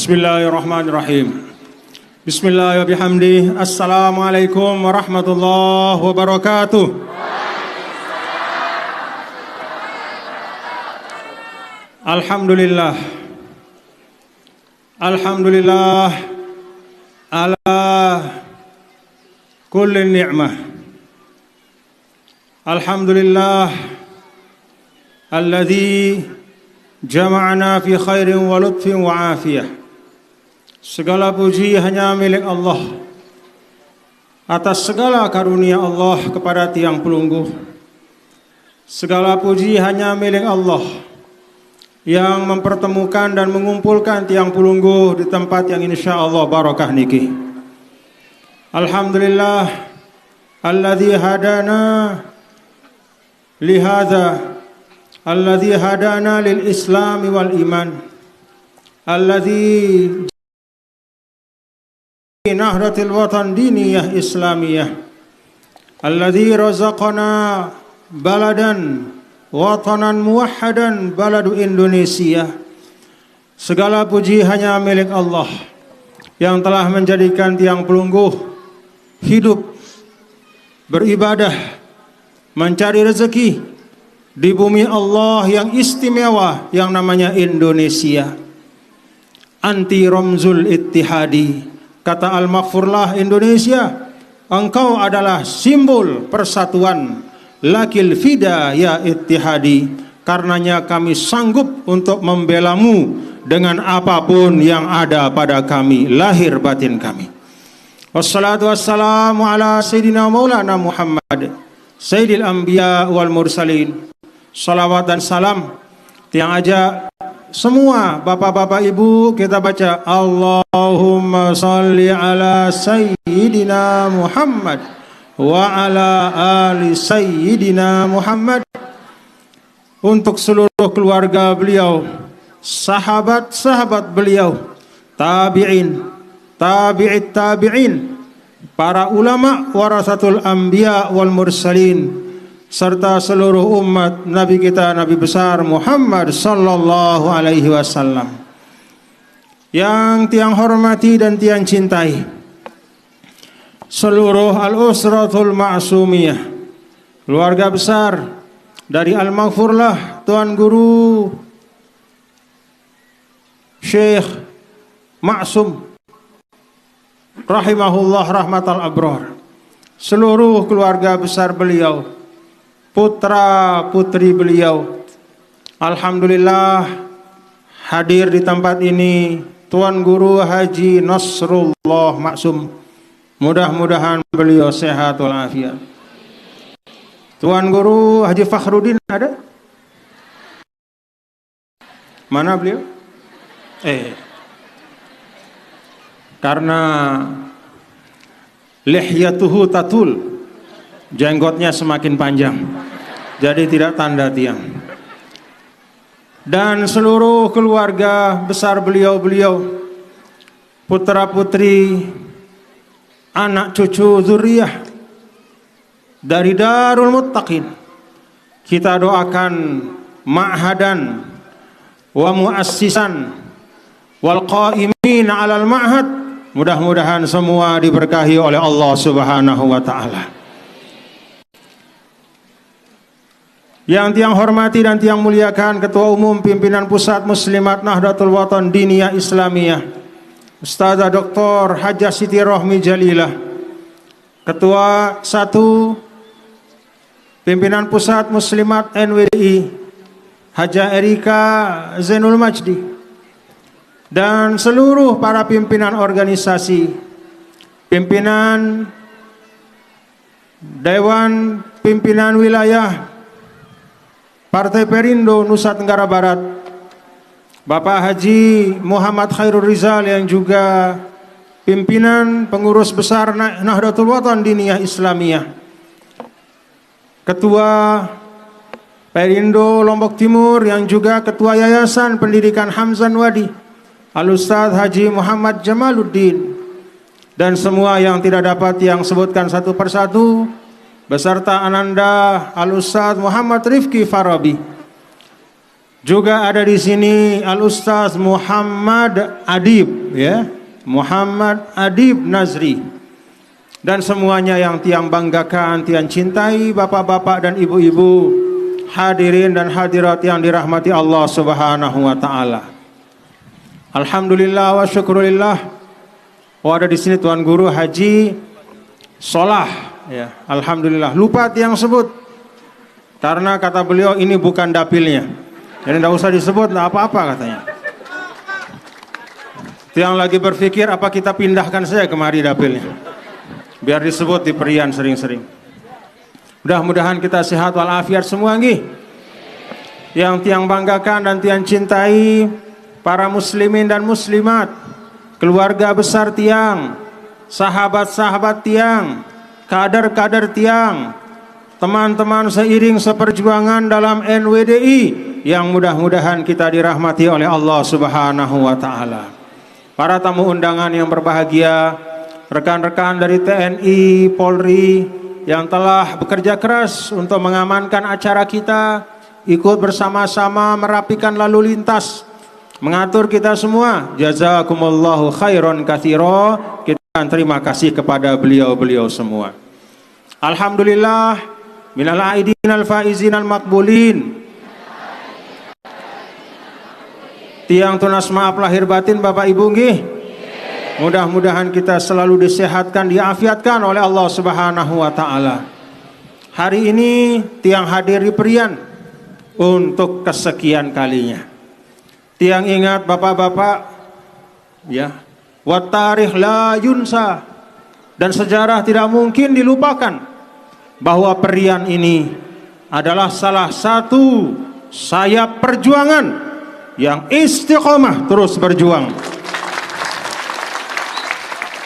Bismillahirrahmanirrahim. Bismillah wa bihamdih. Assalamualaikum warahmatullahi wabarakatuh. Alhamdulillah. Alhamdulillah ala kulli ni'mah. Alhamdulillah alladzi jama'ana fi khairin wa lutfin wa afiyah. Segala puji hanya milik Allah atas segala karunia Allah kepada tiang pelungguh. Segala puji hanya milik Allah yang mempertemukan dan mengumpulkan tiang pelungguh di tempat yang insyaallah barakah niki. Alhamdulillah alladzi hadana lihadza, alladzi hadana lil Islam wal iman, alladzi nahratil watan diniyah islamiyah, alladzi razaqana baladan watanan muwahhadan baladu Indonesia. Segala puji hanya milik Allah yang telah menjadikan tiang pelungguh hidup, beribadah, mencari rezeki di bumi Allah yang istimewa yang namanya Indonesia. Anti Ramzul Ittihadi, kata Al-Maghfurlah Indonesia, engkau adalah simbol persatuan. Lakil fida ya ittihadi, karenanya kami sanggup untuk membelamu dengan apapun yang ada pada kami, lahir batin kami. Wassalatu wassalamu ala Sayyidina Maulana Muhammad Sayyidil Anbiya wal Mursalin. Salawat dan salam tiang aja semua bapak-bapak ibu kita baca Allahumma salli ala Sayyidina Muhammad wa ala ali Sayyidina Muhammad. Untuk seluruh keluarga beliau, sahabat-sahabat beliau, tabi'in, tabi'it tabi'in, para ulama warasatul anbiya wal mursalin, serta seluruh umat Nabi kita, Nabi besar Muhammad sallallahu alaihi wasallam. Yang tiang hormati dan tiang cintai, seluruh al-usratul ma'sumiyah, keluarga besar dari Al-Maghfurlah Tuan Guru Syekh Ma'sum rahimahullah rahmatal abrar, seluruh keluarga besar beliau, putra putri beliau, alhamdulillah hadir di tempat ini Tuan Guru Haji Nasrullah Maksum. Mudah-mudahan beliau sehat walafiat. Tuan Guru Haji Fakhruddin ada? Mana beliau? Karena lihyatuhu tatul, jenggotnya semakin panjang, jadi tidak tanda tiang. Dan seluruh keluarga besar beliau-beliau, putra putri, anak cucu zuriyah dari Darul Muttaqin, kita doakan ma'hadan wa muassisan wal qaimin 'alal ma'had, mudah-mudahan semua diberkahi oleh Allah Subhanahu wa taala. Yang tiang hormati dan tiang muliakan Ketua Umum Pimpinan Pusat Muslimat Nahdlatul Watan Diniyah Islamiyah Ustazah Dr. Hajah Siti Rohmi Jalilah, Ketua 1 Pimpinan Pusat Muslimat NWDI Hajah Erika Zainul Majdi, dan seluruh para pimpinan organisasi, pimpinan Dewan Pimpinan Wilayah Partai Perindo Nusa Tenggara Barat, Bapak Haji Muhammad Khairul Rizal yang juga pimpinan pengurus besar Nahdlatul Watan Diniyah Islamiyah, Ketua Perindo Lombok Timur yang juga Ketua Yayasan Pendidikan Hamzan Wadi Al-Ustadz Haji Muhammad Jamaluddin, dan semua yang tidak dapat yang sebutkan satu persatu, beserta Ananda Al-Ustadz Muhammad Rifki Farabi, Juga ada di sini Al Ustaz Muhammad Adib, ya, Muhammad Adib Nazri, dan semuanya yang tiang banggakan, tiang cintai, bapak-bapak dan ibu-ibu, hadirin dan hadirat yang dirahmati Allah Subhanahu wa taala. Alhamdulillah wa syukurillah. Oh, ada di sini Tuan Guru Haji Solah, ya. Alhamdulillah. Lupa tiang sebut karena kata beliau ini bukan dapilnya. Jadi tidak usah disebut lah apa-apa katanya. Tiang lagi berpikir apa kita pindahkan saja kemari dapilnya, biar disebut di perian sering-sering. Mudah-mudahan kita sehat walafiat semua nggih. Yang tiang banggakan dan tiang cintai, para muslimin dan muslimat, keluarga besar tiang, sahabat-sahabat tiang, kader-kader tiang, teman-teman seiring seperjuangan dalam NWDI yang mudah-mudahan kita dirahmati oleh Allah Subhanahu wa taala. Para tamu undangan yang berbahagia, rekan-rekan dari TNI, Polri yang telah bekerja keras untuk mengamankan acara kita, ikut bersama-sama merapikan lalu lintas, mengatur kita semua. Jazakumullahu khairan katsira. Kita terima kasih kepada beliau-beliau semua. Alhamdulillah, minal aidin al faizin al maqbulin. Tiang tunas maaf lahir batin Bapak Ibu nggih. Mudah-mudahan kita selalu disehatkan, diafiatkan oleh Allah Subhanahu wa taala. Hari ini tiang hadir di Perian untuk kesekian kalinya. Tiang ingat bapak-bapak, ya, wa tarikh la yunsa, dan sejarah tidak mungkin dilupakan bahwa Perian ini adalah salah satu sayap perjuangan yang istiqomah terus berjuang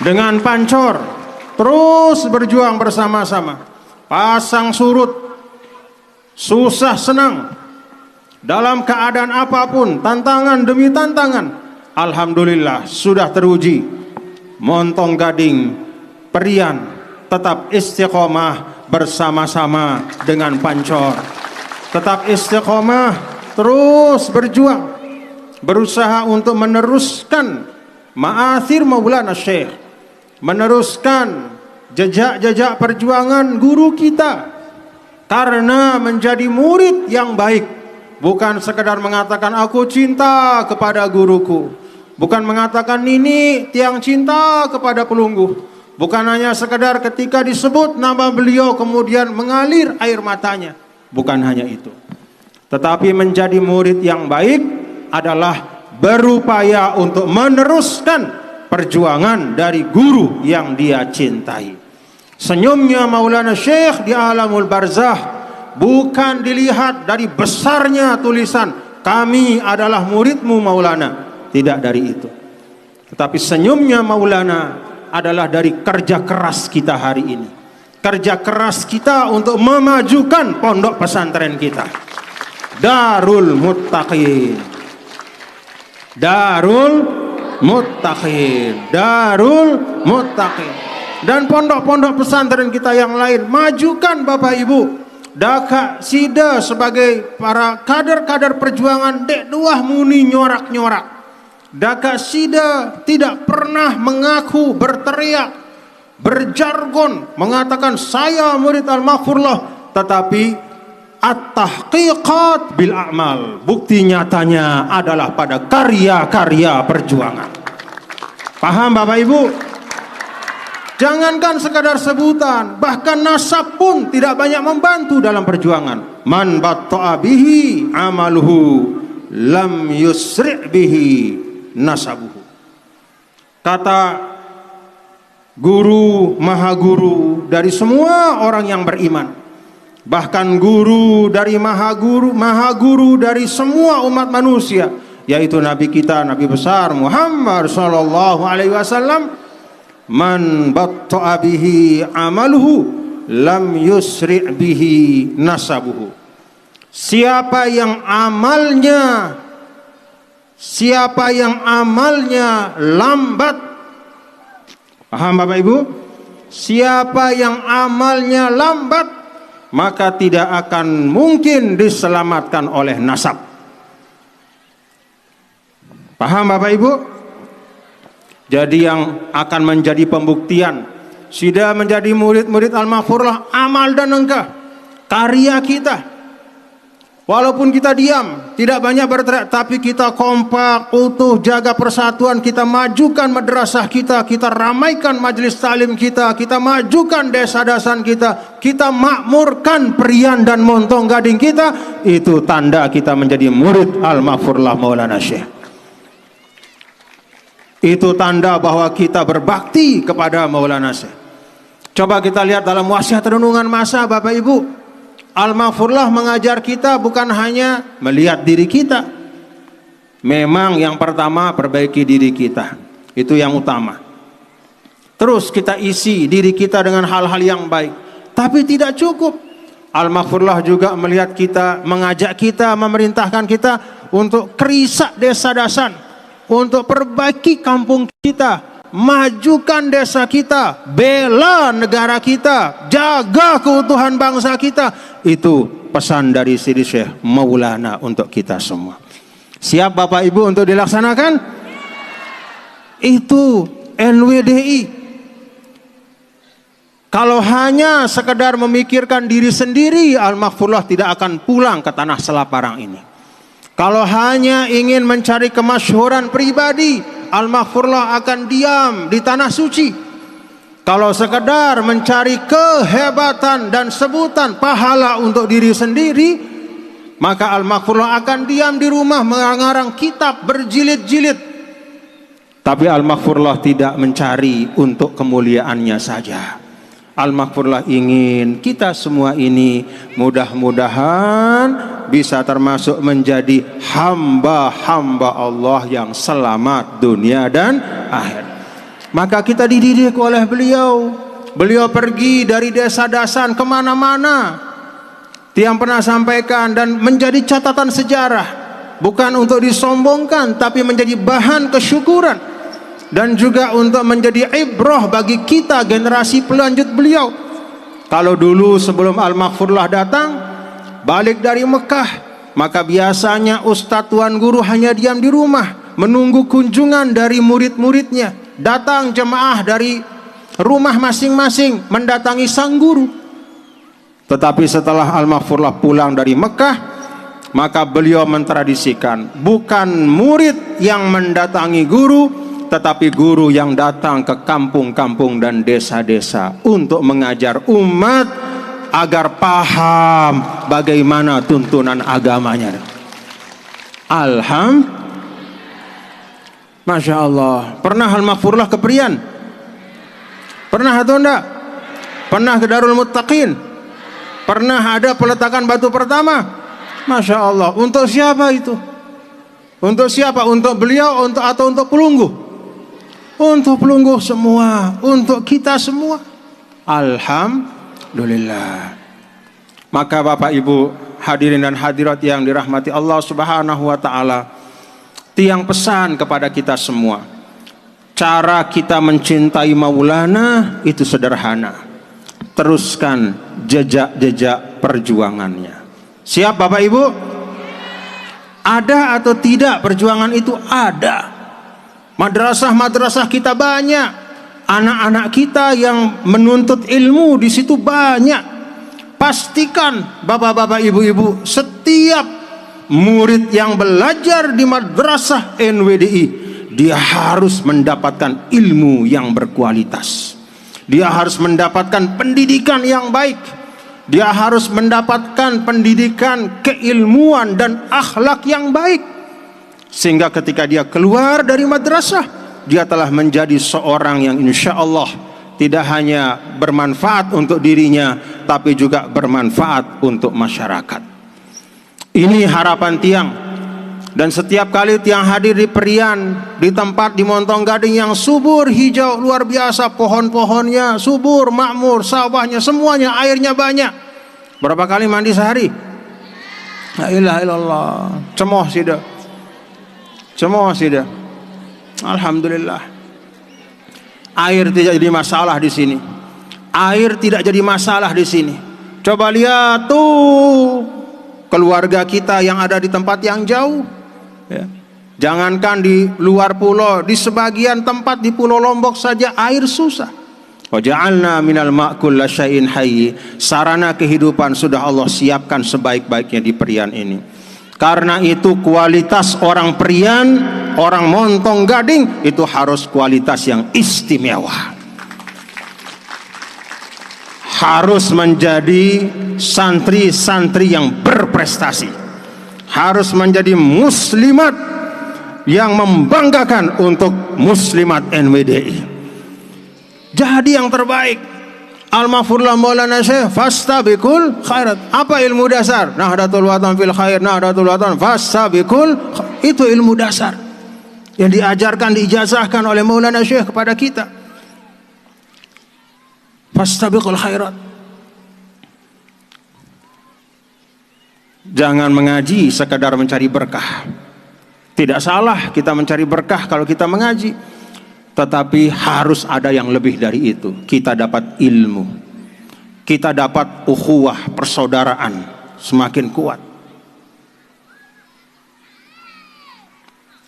dengan Pancor, terus berjuang bersama-sama, pasang surut, susah senang, dalam keadaan apapun, tantangan demi tantangan. Alhamdulillah sudah teruji. Montong Gading, Perian tetap istiqomah bersama-sama dengan Pancor, tetap istiqomah terus berjuang, berusaha untuk meneruskan ma'athir Maulana Syekh, meneruskan jejak-jejak perjuangan guru kita, karena menjadi murid yang baik bukan sekedar mengatakan aku cinta kepada guruku, bukan mengatakan ini tiang cinta kepada pelungguh, bukan hanya sekedar ketika disebut nama beliau kemudian mengalir air matanya, bukan hanya itu, tetapi menjadi murid yang baik adalah berupaya untuk meneruskan perjuangan dari guru yang dia cintai. Senyumnya Maulana Syekh di alamul barzah bukan dilihat dari besarnya tulisan kami adalah muridmu Maulana, tidak dari itu, tetapi senyumnya Maulana adalah dari kerja keras kita hari ini, kerja keras kita untuk memajukan pondok pesantren kita, Darul Muttaqin, Darul Muttaqin, Darul Muttaqin, dan pondok-pondok pesantren kita yang lain. Majukan Bapak Ibu. Daka Sida sebagai para kader-kader perjuangan dek duah muni nyorak-nyorak. Daka Sida tidak pernah mengaku, berteriak, berjargon mengatakan saya murid Al-Maghfurlah, tetapi at-tahqiqat bil a'mal, bukti nyatanya adalah pada karya-karya perjuangan. Paham Bapak Ibu? Jangankan sekadar sebutan, bahkan nasab pun tidak banyak membantu dalam perjuangan. Man batta'a bihi amaluhu lam yusri' bihi nasabuhu. Kata guru maha guru dari semua orang yang beriman, bahkan guru dari maha guru dari semua umat manusia, yaitu Nabi kita, Nabi besar Muhammad sallallahu alaihi wasallam, man batta'a bihi amaluhu lam yusri' bihi nasabuhu. Siapa yang amalnya lambat, paham Bapak Ibu? Siapa yang amalnya lambat, maka tidak akan mungkin diselamatkan oleh nasab. Paham Bapak Ibu? Jadi yang akan menjadi pembuktian sudah menjadi murid-murid Al-Maghfurlah, amal dan engkau, karya kita. Walaupun kita diam, tidak banyak berteriak, tapi kita kompak, utuh, jaga persatuan, kita majukan madrasah kita, kita ramaikan majelis taklim kita majukan desa-desan kita makmurkan Perian dan Montong Gading kita. Itu tanda kita menjadi murid Al-Maghfurlah Maulana Syekh. Itu tanda bahwa kita berbakti kepada Maulana Syekh. Coba kita lihat dalam wasiat renungan masa Bapak Ibu. Al-Maghfurlah mengajar kita bukan hanya melihat diri kita. Memang yang pertama perbaiki diri kita, itu yang utama. Terus kita isi diri kita dengan hal-hal yang baik. Tapi tidak cukup. Al-Maghfurlah juga melihat kita, mengajak kita, memerintahkan kita untuk kerisak desa-desan, untuk perbaiki kampung kita, majukan desa kita, bela negara kita, jaga keutuhan bangsa kita. Itu pesan dari Sidi Syekh Maulana untuk kita semua. Siap Bapak Ibu untuk dilaksanakan? Itu NWDI. Kalau hanya sekedar memikirkan diri sendiri, Al-Maghfurlah tidak akan pulang ke tanah Selaparang ini. Kalau hanya ingin mencari kemasyhuran pribadi, Al-Maghfurlah akan diam di tanah suci. Kalau sekedar mencari kehebatan dan sebutan pahala untuk diri sendiri, maka Al-Maghfurlah akan diam di rumah mengarang kitab berjilid-jilid. Tapi Al-Maghfurlah tidak mencari untuk kemuliaannya saja. Al-Maghfurlah ingin kita semua ini mudah-mudahan bisa termasuk menjadi hamba-hamba Allah yang selamat dunia dan akhirat. Maka kita dididik oleh beliau. Beliau pergi dari desa-desan kemana-mana. Tiang pernah sampaikan dan menjadi catatan sejarah. Bukan untuk disombongkan, tapi menjadi bahan kesyukuran. Dan juga untuk menjadi ibrah bagi kita generasi pelanjut beliau. Kalau dulu sebelum Al-Maghfurlah datang, balik dari Mekah, maka biasanya ustadz tuan guru hanya diam di rumah, menunggu kunjungan dari murid-muridnya. Datang jemaah dari rumah masing-masing mendatangi sang guru. Tetapi setelah Al-Maghfurlah pulang dari Mekah, maka beliau mentradisikan bukan murid yang mendatangi guru, tetapi guru yang datang ke kampung-kampung dan desa-desa untuk mengajar umat agar paham bagaimana tuntunan agamanya. Alhamdulillah. Masya Allah. Pernah Al-Maghfurlah ke Perian? Pernah atau enggak? Pernah ke Darul Muttaqin? Pernah ada peletakan batu pertama? Masya Allah. Untuk siapa itu? Untuk siapa? Untuk beliau atau untuk pelungguh? Untuk pelungguh semua. Untuk kita semua. Alhamdulillah. Maka Bapak Ibu hadirin dan hadirat yang dirahmati Allah Subhanahu wa ta'ala, tiang pesan kepada kita semua, cara kita mencintai Maulana itu sederhana. Teruskan jejak-jejak perjuangannya. Siap Bapak Ibu? Ada atau tidak perjuangan itu? Ada. Madrasah-madrasah kita banyak. Anak-anak kita yang menuntut ilmu di situ banyak. Pastikan Bapak-bapak, Ibu-ibu, setiap murid yang belajar di madrasah NWDI, dia harus mendapatkan ilmu yang berkualitas. Dia harus mendapatkan pendidikan yang baik. Dia harus mendapatkan pendidikan keilmuan dan akhlak yang baik. Sehingga ketika dia keluar dari madrasah, dia telah menjadi seorang yang insya Allah tidak hanya bermanfaat untuk dirinya, tapi juga bermanfaat untuk masyarakat. Ini harapan tiang. Dan setiap kali tiang hadir di Perian, di tempat di Montong Gading yang subur, hijau, luar biasa, pohon-pohonnya subur, makmur, sawahnya semuanya, airnya banyak. Berapa kali mandi sehari? La ilaha illallah. Cemoh sida. Cemoh sida. Alhamdulillah. Air tidak jadi masalah di sini. Air tidak jadi masalah di sini. Coba lihat tuh keluarga kita yang ada di tempat yang jauh, ya. Jangankan di luar pulau, di sebagian tempat di Pulau Lombok saja air susah. Wa ja'alna minal ma' kulla syai'in hayy. Sarana kehidupan sudah Allah siapkan sebaik-baiknya di Perian ini. Karena itu kualitas orang Perian, orang Montong Gading itu harus kualitas yang istimewa. Harus menjadi santri-santri yang berprestasi. Harus menjadi muslimat yang membanggakan untuk muslimat NWDI. Jadi yang terbaik. Al-Mahfurullah Maulana Syekh fastabiqul khairat. Apa ilmu dasar? Nahdlatul Watan fil khair, Nahdlatul Watan fastabiqul. Itu ilmu dasar yang diajarkan, diijazahkan oleh Maulana Syekh kepada kita. Fastabiqul khairat. Jangan mengaji sekadar mencari berkah. Tidak salah kita mencari berkah kalau kita mengaji, tetapi harus ada yang lebih dari itu. Kita dapat ilmu, kita dapat ukhuwah, persaudaraan semakin kuat.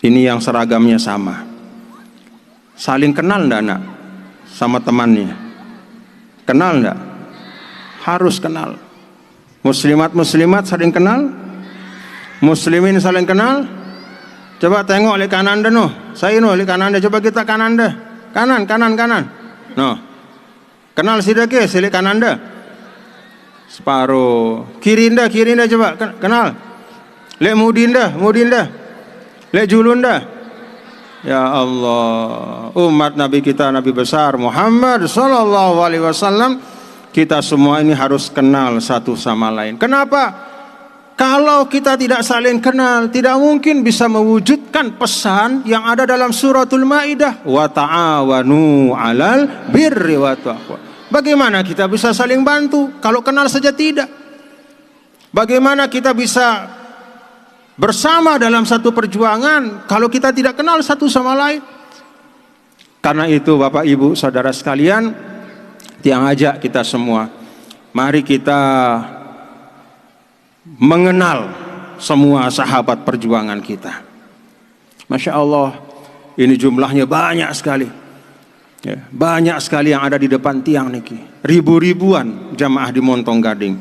Ini yang seragamnya sama. Saling kenal enggak nak sama temannya? Kenal enggak? Harus kenal. Muslimat-muslimat saling kenal, muslimin saling kenal. Coba tengok oleh kanan dah noh. Saya noh oleh kanan dah. Coba kita kanan dah. Kanan. Noh. Kenal sida ke selik kanan dah. Separuh. Kiri dah coba kenal. Lek mudin dah. Lek julun dah. Ya Allah, umat Nabi kita, Nabi besar Muhammad sallallahu alaihi wasallam, kita semua ini harus kenal satu sama lain. Kenapa? Kalau kita tidak saling kenal, tidak mungkin bisa mewujudkan pesan yang ada dalam suratul Maidah, wa ta'awanu 'alal birri wa taqwa. Bagaimana kita bisa saling bantu kalau kenal saja tidak? Bagaimana kita bisa bersama dalam satu perjuangan kalau kita tidak kenal satu sama lain? Karena itu Bapak Ibu Saudara sekalian, yang ajak kita semua, mari kita mengenal semua sahabat perjuangan kita. Masya Allah, ini jumlahnya banyak sekali ya, banyak sekali yang ada di depan tiang niki. Ribu-ribuan jamaah di Montong Gading.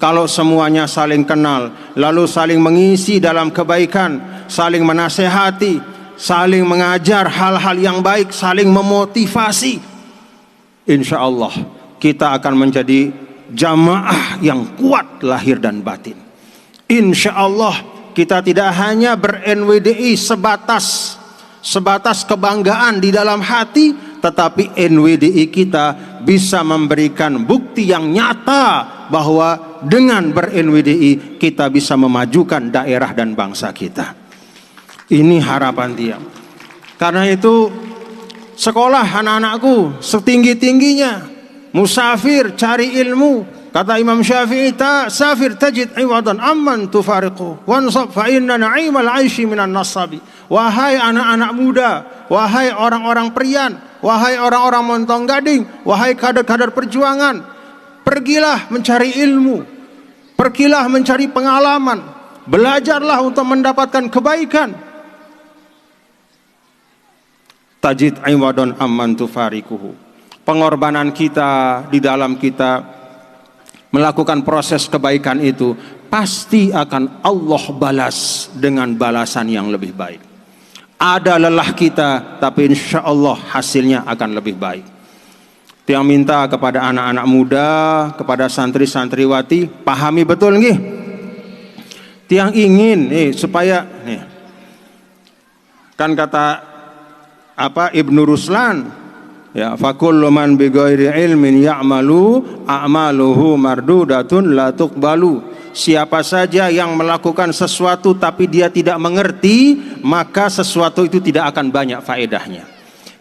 Kalau semuanya saling kenal, lalu saling mengisi dalam kebaikan, saling menasehati, saling mengajar hal-hal yang baik, saling memotivasi, insya Allah kita akan menjadi jamaah yang kuat lahir dan batin. Insya Allah kita tidak hanya ber-NWDI sebatas kebanggaan di dalam hati, tetapi NWDI kita bisa memberikan bukti yang nyata bahwa dengan ber-NWDI kita bisa memajukan daerah dan bangsa kita. Ini harapan dia. Karena itu sekolah anak-anakku setinggi-tingginya, musafir cari ilmu. Kata Imam Syafi'i, safir tajid iwadan amman tufariqu wansab fa inna na'imal 'aishi minan nasabi. Wahai anak-anak muda, wahai orang-orang Perian, wahai orang-orang Montong Gading, wahai kader-kader perjuangan, pergilah mencari ilmu, pergilah mencari pengalaman, belajarlah untuk mendapatkan kebaikan. Tajid iwadan amman tufariquhu. Pengorbanan kita di dalam kita melakukan proses kebaikan itu pasti akan Allah balas dengan balasan yang lebih baik. Ada lelah kita, tapi insya Allah hasilnya akan lebih baik. Yang minta kepada anak-anak muda, kepada santri-santriwati, pahami betul nggih. Tiang ingin supaya kan kata Ibnu Ruslan, ya, fakullu man bi ghairi ilmin ya'malu a'maluhu mardudatun la tuqbalu. Siapa saja yang melakukan sesuatu tapi dia tidak mengerti, maka sesuatu itu tidak akan banyak faedahnya.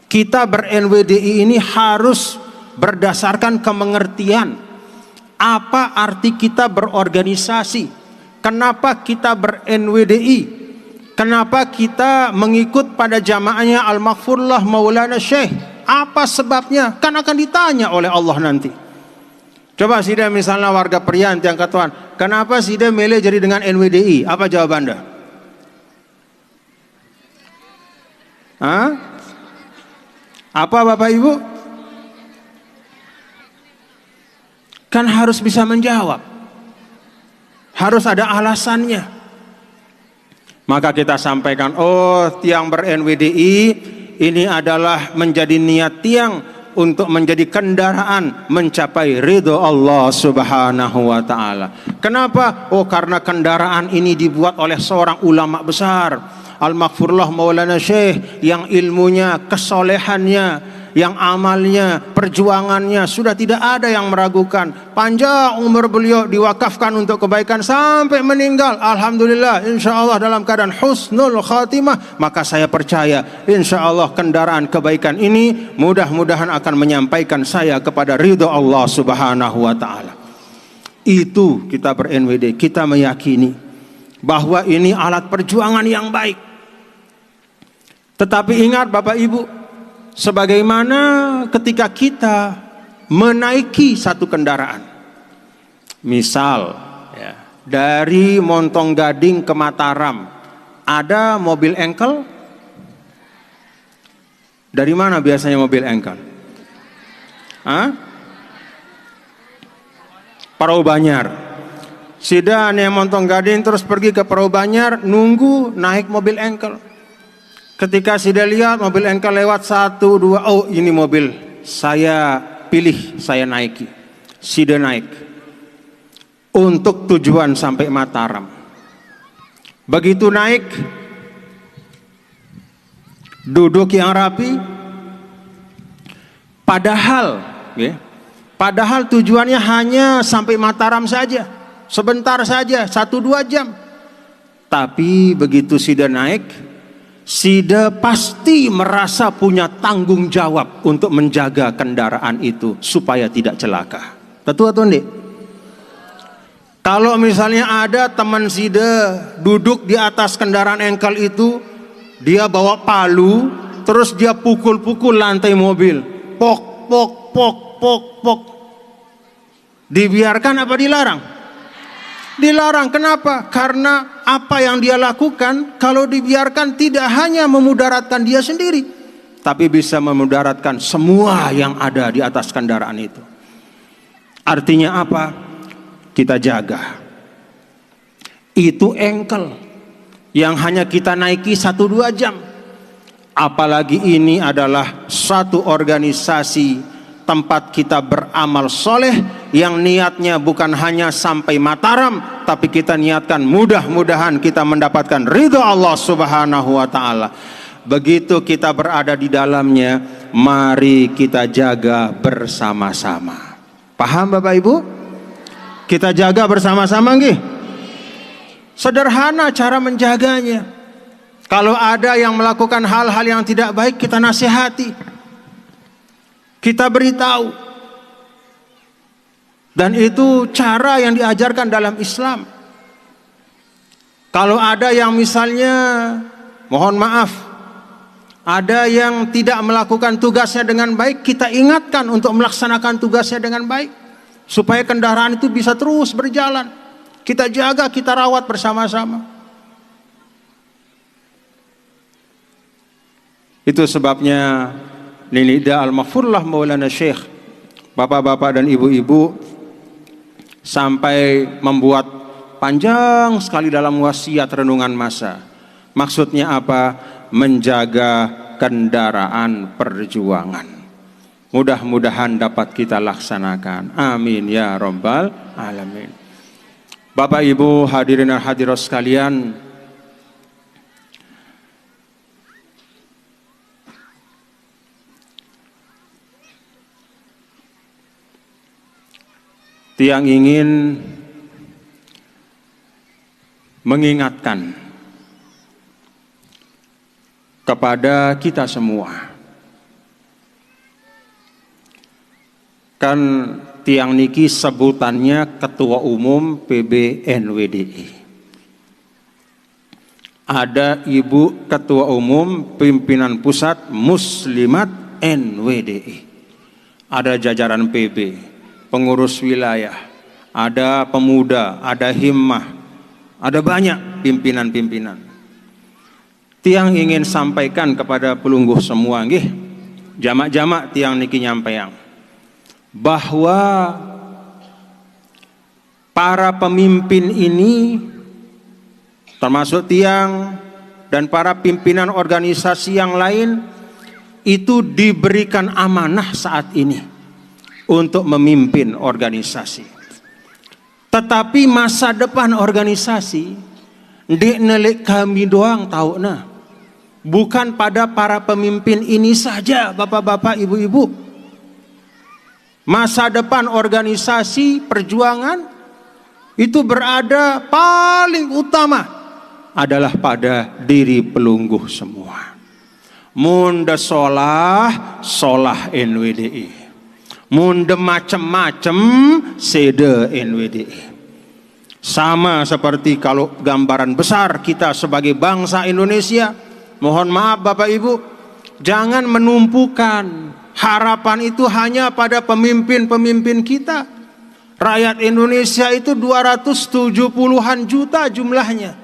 Kita ber-NWDI ini harus berdasarkan kemengertian. Apa arti kita berorganisasi? Kenapa kita ber-NWDI? Kenapa kita mengikut pada jamaahnya Al-Mahfurullah Maulana Syekh? Apa sebabnya? Kan akan ditanya oleh Allah nanti. Coba sida misalnya warga Perian yang katuan, kenapa sida milih jadi dengan NWDI? Apa jawaban anda? Hah? Apa Bapak Ibu? Kan harus bisa menjawab. Harus ada alasannya. Maka kita sampaikan, oh tiang ber-NWDI ini adalah menjadi niat tiang untuk menjadi kendaraan mencapai ridho Allah Subhanahu wa ta'ala. Kenapa? Oh karena kendaraan ini dibuat oleh seorang ulama besar, Al-Maghfurullah Maulana Syekh, yang ilmunya, kesolehannya, yang amalnya, perjuangannya sudah tidak ada yang meragukan. Panjang umur beliau diwakafkan untuk kebaikan sampai meninggal. Alhamdulillah, insya Allah dalam keadaan husnul khatimah. Maka saya percaya insya Allah kendaraan kebaikan ini mudah-mudahan akan menyampaikan saya kepada ridho Allah Subhanahu wa ta'ala. Itu kita ber-NWD, kita meyakini bahwa ini alat perjuangan yang baik. Tetapi ingat Bapak Ibu, sebagaimana ketika kita menaiki satu kendaraan, misal ya, dari Montong Gading ke Mataram, ada mobil engkel. Dari mana biasanya mobil engkel? Hah? Perahu Banjar. Sidan yang Montong Gading terus pergi ke Perahu Banjar, nunggu naik mobil engkel. Ketika Sida lihat mobil engkel lewat 1, 2, oh ini mobil saya pilih, saya naiki. Sida naik untuk tujuan sampai Mataram. Begitu naik, duduk yang rapi, padahal tujuannya hanya sampai Mataram saja, sebentar saja, 1-2 jam. Tapi begitu Sida naik, Sida pasti merasa punya tanggung jawab untuk menjaga kendaraan itu supaya tidak celaka. Tentu atau enggak? Kalau misalnya ada teman Sida duduk di atas kendaraan engkel itu, dia bawa palu, terus dia pukul-pukul lantai mobil, pok, pok, pok, pok, pok. Dibiarkan apa dilarang? Dilarang. Kenapa? Karena apa yang dia lakukan kalau dibiarkan tidak hanya memudaratkan dia sendiri, tapi bisa memudaratkan semua yang ada di atas kendaraan itu. Artinya apa? Kita jaga. Itu engkel yang hanya kita naiki 1-2 jam. Apalagi ini adalah satu organisasi tempat kita beramal soleh yang niatnya bukan hanya sampai Mataram, tapi kita niatkan mudah-mudahan kita mendapatkan ridho Allah Subhanahu wa ta'ala. Begitu kita berada di dalamnya, mari kita jaga bersama-sama. Paham Bapak Ibu? Kita jaga bersama-sama nggih? Sederhana cara menjaganya. Kalau ada yang melakukan hal-hal yang tidak baik, kita nasihati, kita beritahu. Dan itu cara yang diajarkan dalam Islam. Kalau ada yang misalnya, mohon maaf, ada yang tidak melakukan tugasnya dengan baik, kita ingatkan untuk melaksanakan tugasnya dengan baik, supaya kendaraan itu bisa terus berjalan. Kita jaga, kita rawat bersama-sama. Itu sebabnya Ninida Al-Maghfurullah Maulana Syekh, bapak-bapak dan ibu-ibu, sampai membuat panjang sekali dalam wasiat renungan masa. Maksudnya apa? Menjaga kendaraan perjuangan. Mudah-mudahan dapat kita laksanakan. Amin ya rabbal alamin. Bapak Ibu hadirin dan hadirat sekalian, tiang ingin mengingatkan kepada kita semua. Kan tiang niki sebutannya Ketua Umum PBNWDI. Ada Ibu Ketua Umum Pimpinan Pusat Muslimat NWDI. Ada jajaran PB, pengurus wilayah, ada pemuda, ada himmah, ada banyak pimpinan-pimpinan. Tiang ingin sampaikan kepada pelungguh semua nggih, jamak-jamak tiang niki nyampaian bahwa para pemimpin ini termasuk tiang dan para pimpinan organisasi yang lain itu diberikan amanah saat ini untuk memimpin organisasi. Tetapi masa depan organisasi ndek nelik kami doang tahu nah. Bukan pada para pemimpin ini saja, bapak-bapak, ibu-ibu. Masa depan organisasi perjuangan itu berada paling utama adalah pada diri pelungguh semua. Munda solah NWDI. Munda macem-macem sede NWDI. Sama seperti kalau gambaran besar kita sebagai bangsa Indonesia. Mohon maaf Bapak Ibu, jangan menumpukan harapan itu hanya pada pemimpin-pemimpin kita. Rakyat Indonesia itu 270-an juta jumlahnya.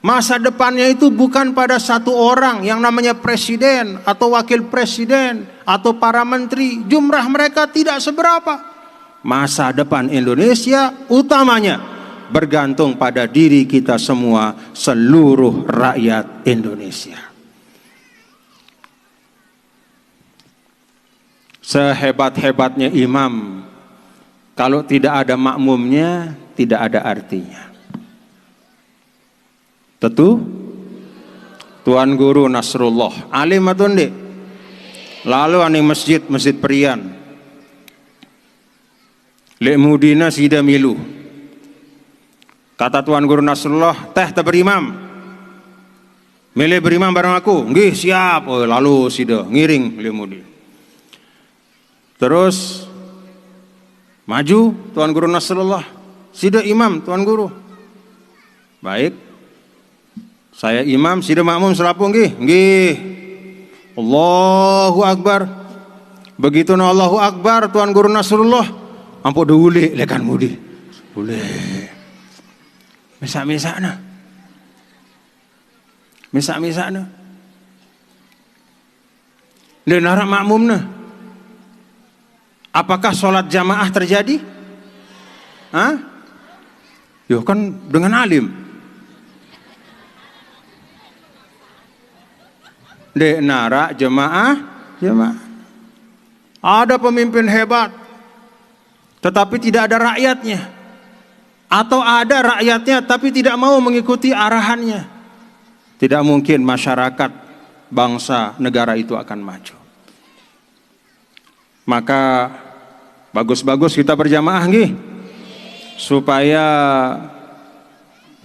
Masa depannya itu bukan pada satu orang yang namanya presiden atau wakil presiden atau para menteri. Jumlah mereka tidak seberapa. Masa depan Indonesia utamanya bergantung pada diri kita semua, seluruh rakyat Indonesia. Sehebat-hebatnya imam, kalau tidak ada makmumnya, tidak ada artinya. Tentu Tuan Guru Nasrullah alim atau ndik? Lalu ane masjid Perian Lek Mudina sida milu. Kata Tuan Guru Nasrullah, teh berimam. Milih berimam bareng aku. Nggih, siap. Oh, lalu sida ngiring Lek Mudi. Terus maju Tuan Guru Nasrullah. Sida imam Tuan Guru. Baik. Saya imam, sida makmum selapung nggih. Nggih. Allahu Akbar. Begitu na Allahu Akbar Tuan Guru Nasrullah, ampun diulik lekan Mudi. Boleh. Misak-misakna. Misak-misakna. Dan narak makmumna. Apakah sholat jamaah terjadi? Hah? Yo kan dengan alim. Dek narak jamaah. Ada pemimpin hebat, tetapi tidak ada rakyatnya. Atau ada rakyatnya tapi tidak mau mengikuti arahannya. Tidak mungkin masyarakat, bangsa, negara itu akan maju. Maka bagus-bagus kita berjamaah nggih, supaya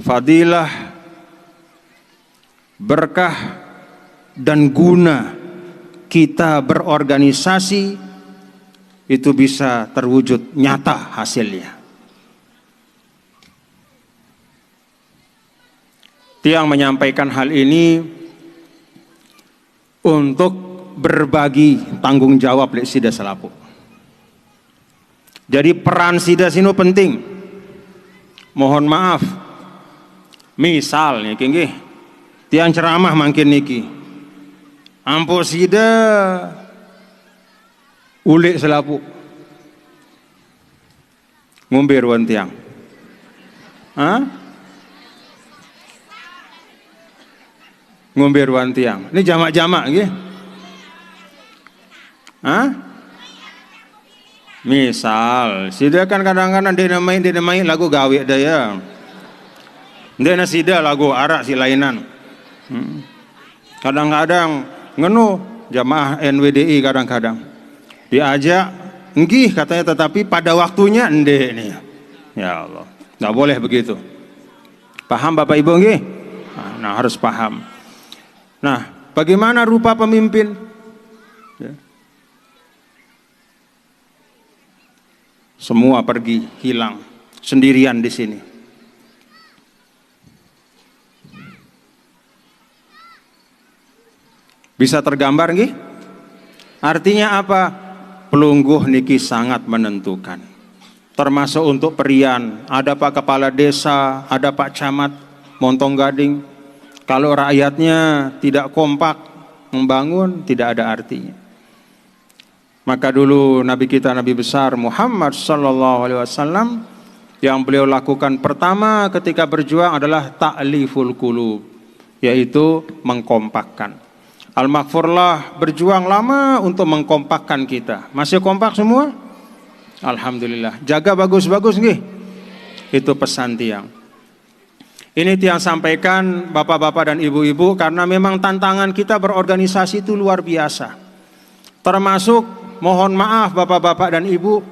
fadilah, berkah dan guna kita berorganisasi itu bisa terwujud nyata hasilnya. Tiang menyampaikan hal ini untuk berbagi tanggung jawab lek sida selapu. Jadi peran sida sini penting. Mohon maaf. Misal niki nggih, tiang ceramah mangkin niki. Ampun sida ulik selapu. Ngombe ruan tiang. Hah? Ngombe ruan tiang. Ini jamak-jamak nggih. Hah? Misal, sida kan kadang-kadang dia main lagu gawe daya. Dia sida lagu arak si lainan. Kadang-kadang ngenu jamaah NWDI kadang-kadang diajak nggih katanya, tetapi pada waktunya ende nih. Ya Allah, nggak boleh begitu. Paham Bapak Ibu nggih? Nah, harus paham. Nah, bagaimana rupa pemimpin? Ya. Semua pergi, hilang, sendirian di sini. Bisa tergambar nggih? Artinya apa? Pelungguh niki sangat menentukan. Termasuk untuk Perian, ada Pak Kepala Desa, ada Pak Camat Montong Gading, Kalau rakyatnya tidak kompak membangun, tidak ada artinya. Maka dulu Nabi kita, Nabi besar Muhammad sallallahu alaihi wasallam, yang beliau lakukan pertama ketika berjuang adalah ta'liful qulub, yaitu mengkompakkan. Al-Maghfurlah berjuang lama untuk mengkompakkan kita. Masih kompak semua? Alhamdulillah. Jaga bagus-bagus nggih. Itu pesan Tiang. Ini Tiang sampaikan bapak-bapak dan ibu-ibu, karena memang tantangan kita berorganisasi itu luar biasa. Termasuk, mohon maaf bapak-bapak dan ibu,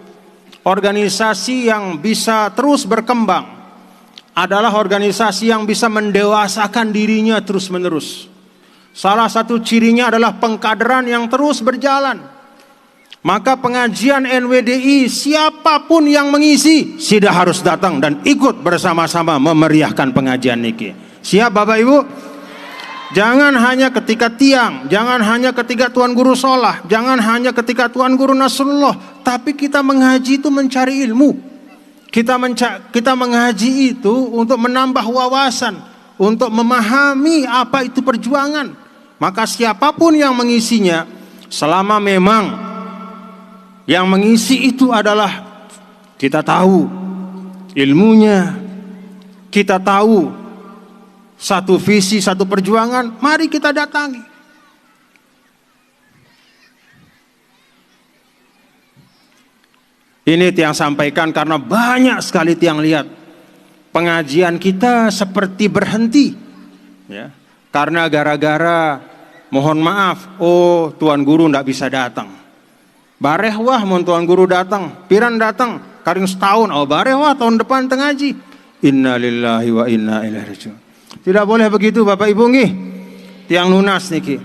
organisasi yang bisa terus berkembang adalah organisasi yang bisa mendewasakan dirinya terus-menerus. Salah satu cirinya adalah pengkaderan yang terus berjalan. Maka pengajian NWDI, siapapun yang mengisi sudah harus datang dan ikut bersama-sama memeriahkan pengajian niki. Siap Bapak Ibu? Jangan hanya ketika Tiang, jangan hanya ketika Tuan Guru Solah, jangan hanya ketika Tuan Guru Nasrullah, tapi kita mengaji itu mencari ilmu. Kita mengaji itu untuk menambah wawasan, untuk memahami apa itu perjuangan. Maka siapapun yang mengisinya, selama memang yang mengisi itu adalah kita tahu ilmunya, kita tahu satu visi, satu perjuangan, mari kita datangi. Ini Tiang sampaikan karena banyak sekali Tiang lihat pengajian kita seperti berhenti, ya, karena gara-gara mohon maaf, oh Tuan Guru ndak bisa datang. Bareh wah mohon Tuan Guru datang, piran datang, karing setahun, oh bareh wah tahun depan tengaji. Inna lillahi wa inna ilaihi raji'un. Tidak boleh begitu Bapak Ibu nggih. Tiang lunas niki.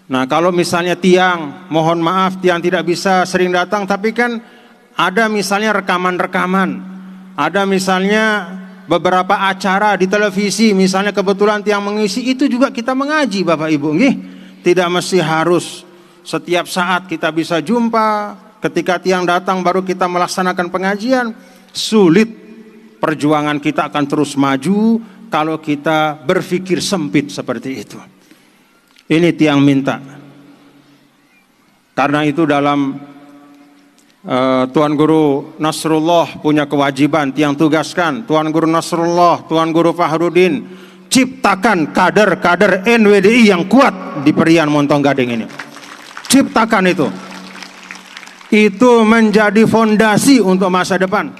Nah, kalau misalnya Tiang, mohon maaf Tiang tidak bisa sering datang, tapi kan ada misalnya rekaman-rekaman, ada misalnya beberapa acara di televisi, misalnya kebetulan Tiang mengisi, itu juga kita mengaji Bapak Ibu nggih. Tidak mesti harus setiap saat kita bisa jumpa. Ketika Tiang datang baru kita melaksanakan pengajian. Sulit, perjuangan kita akan terus maju kalau kita berpikir sempit seperti itu. Ini Tiang minta. Karena itu dalam Tuan Guru Nasrullah punya kewajiban, Tiang tugaskan Tuan Guru Nasrullah, Tuan Guru Fahrudin, ciptakan kader-kader NWDI yang kuat di Perian Montong Gading ini. Ciptakan itu. Itu menjadi fondasi untuk masa depan.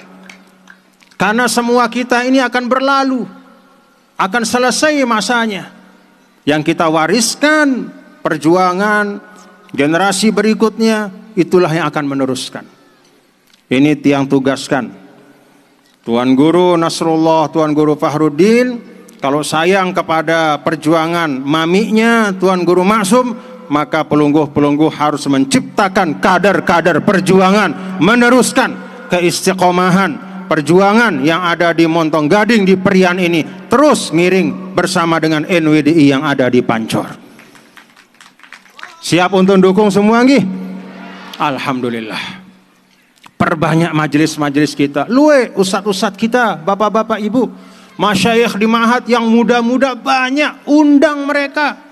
Karena semua kita ini akan berlalu, akan selesai masanya. Yang kita wariskan perjuangan generasi berikutnya, itulah yang akan meneruskan. Ini Tiang tugaskan Tuan Guru Nasrullah, Tuan Guru Fahrudin, kalau sayang kepada perjuangan maminya Tuan Guru Maksum, maka pelungguh-pelungguh harus menciptakan kader-kader perjuangan, meneruskan keistiqomahan perjuangan yang ada di Montong Gading, di Perian ini, terus ngiring bersama dengan NWDI yang ada di Pancor. Siap untuk dukung semua nggih? Alhamdulillah. Perbanyak majelis-majelis kita, luwe ustadz-ustadz kita, bapak-bapak ibu, masyayikh di Mahat yang muda-muda banyak, undang mereka.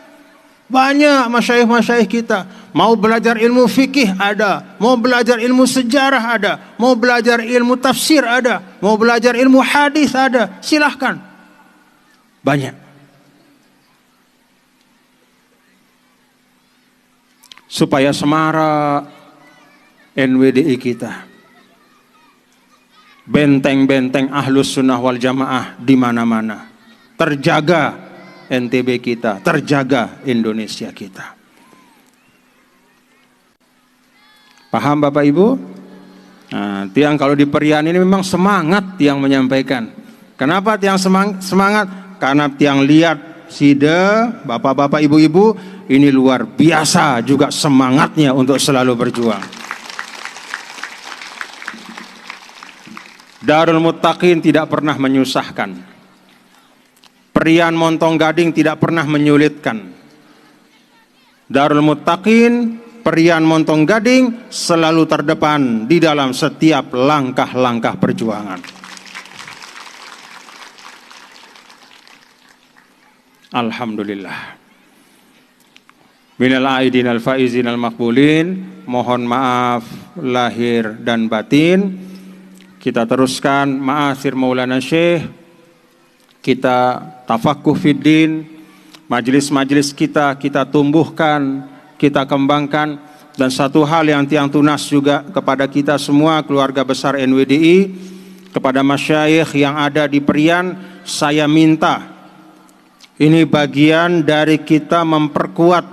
Banyak masyayikh-masyayikh kita mau belajar ilmu fikih ada, mau belajar ilmu sejarah ada, mau belajar ilmu tafsir ada, mau belajar ilmu hadis ada, silahkan. Banyak. Supaya semarak NWDI kita, benteng-benteng Ahlus Sunnah wal Jamaah di mana-mana terjaga, NTB kita terjaga, Indonesia kita. Paham Bapak Ibu? Nah, Tiang kalau di Perian ini memang semangat Tiang menyampaikan. Kenapa Tiang semangat? Karena Tiang lihat Sida, bapak-bapak ibu-ibu ini luar biasa juga semangatnya untuk selalu berjuang. Darul Muttaqin tidak pernah menyusahkan. Perian Montong Gading tidak pernah menyulitkan. Darul Muttaqin, Perian Montong Gading selalu terdepan di dalam setiap langkah-langkah perjuangan. Alhamdulillah. Minal aidin al faizin al makbulin, mohon maaf lahir dan batin. Kita teruskan ma'asir Maulana Syekh, kita tafakuh fiddin, majelis-majelis kita tumbuhkan, kita kembangkan. Dan satu hal yang tiang tunas juga kepada kita semua keluarga besar NWDI, kepada masyayikh yang ada di Perian, saya minta ini bagian dari kita memperkuat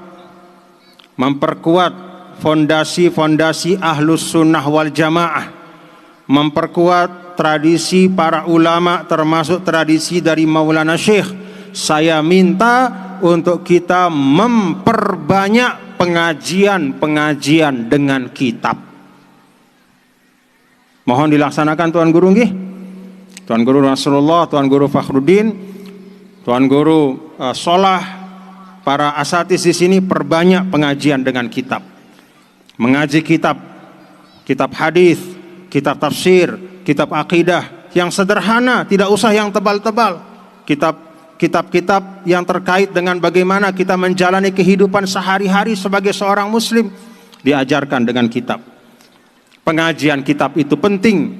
fondasi-fondasi Ahlus Sunnah wal Jamaah, memperkuat tradisi para ulama termasuk tradisi dari Maulana Syekh. Saya minta untuk kita memperbanyak pengajian dengan kitab. Mohon dilaksanakan Tuan Guru nggih. Tuan Guru Nasrullah, Tuan Guru Fakhruddin, Tuan Guru Solah, para asatis di sini perbanyak pengajian dengan kitab. Mengaji kitab hadis, kitab tafsir, kitab akidah yang sederhana, tidak usah yang tebal-tebal. Kitab-kitab yang terkait dengan bagaimana kita menjalani kehidupan sehari-hari sebagai seorang muslim diajarkan dengan kitab. Pengajian kitab itu penting,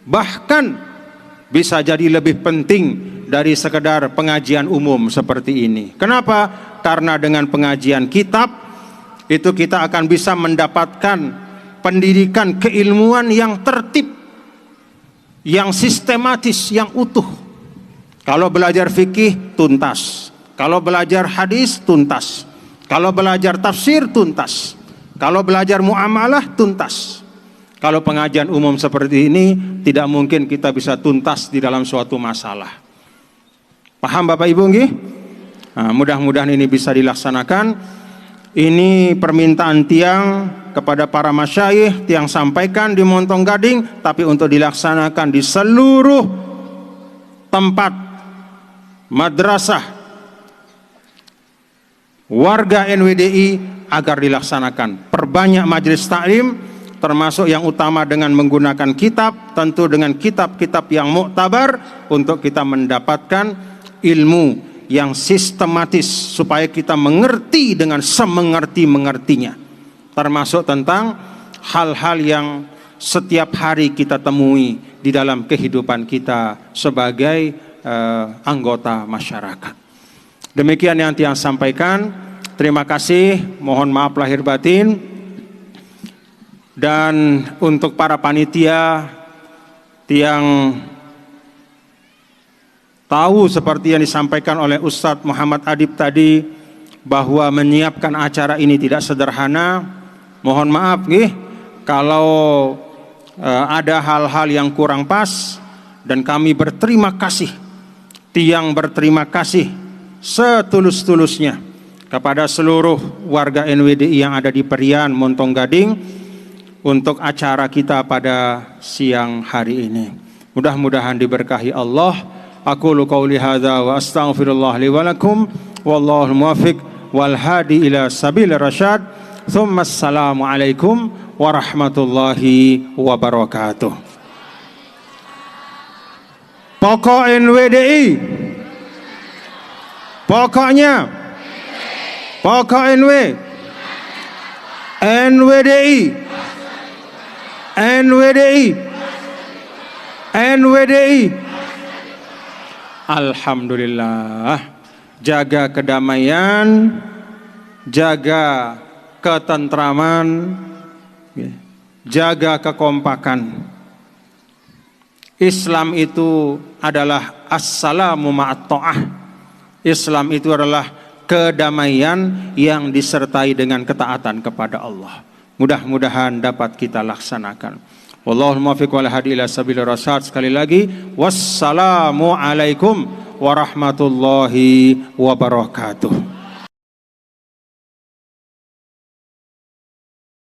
bahkan bisa jadi lebih penting dari sekedar pengajian umum seperti ini. Kenapa? Karena dengan pengajian kitab itu kita akan bisa mendapatkan pendidikan keilmuan yang tertib, yang sistematis, yang utuh. Kalau belajar fikih tuntas, kalau belajar hadis tuntas, kalau belajar tafsir tuntas, kalau belajar muamalah tuntas. Kalau pengajian umum seperti ini tidak mungkin kita bisa tuntas di dalam suatu masalah. Paham Bapak Ibu nggih? Nah, mudah-mudahan ini bisa dilaksanakan. Ini permintaan tiang kepada para masyayikh, tiang sampaikan di Montong Gading, tapi untuk dilaksanakan di seluruh tempat madrasah warga NWDI agar dilaksanakan. Perbanyak majelis taklim, termasuk yang utama dengan menggunakan kitab, tentu dengan kitab-kitab yang muktabar untuk kita mendapatkan ilmu yang sistematis supaya kita mengerti dengan semengerti-mengertinya, termasuk tentang hal-hal yang setiap hari kita temui di dalam kehidupan kita sebagai anggota masyarakat. Demikian yang tiang sampaikan. Terima kasih, mohon maaf lahir batin. Dan untuk para panitia, tiang tahu seperti yang disampaikan oleh Ustadz Muhammad Adib tadi, bahwa menyiapkan acara ini tidak sederhana. Mohon maaf nih kalau ada hal-hal yang kurang pas, dan kami berterima kasih, tiang berterima kasih setulus-tulusnya kepada seluruh warga NWDI yang ada di Perian, Montong Gading untuk acara kita pada siang hari ini. Mudah-mudahan diberkahi Allah. Aqulu qauli hadza wa astaghfirullah li wa lakum wallahu muwaffiq wal hadi ila sabil rasyad. Tsumma assalamu alaikum warahmatullahi wabarakatuh. Pokok NWDI, pokoknya pokok NWDI. Alhamdulillah. Jaga kedamaian, jaga ketentraman, jaga kekompakan. Islam itu adalah as-salamu ma'at ta'ah. Islam itu adalah kedamaian yang disertai dengan ketaatan kepada Allah. Mudah-mudahan dapat kita laksanakan. Wallahul muwaffiq wal hadi ila sabilir rasyad. Sekali lagi, wassalamu alaikum warahmatullahi wabarakatuh.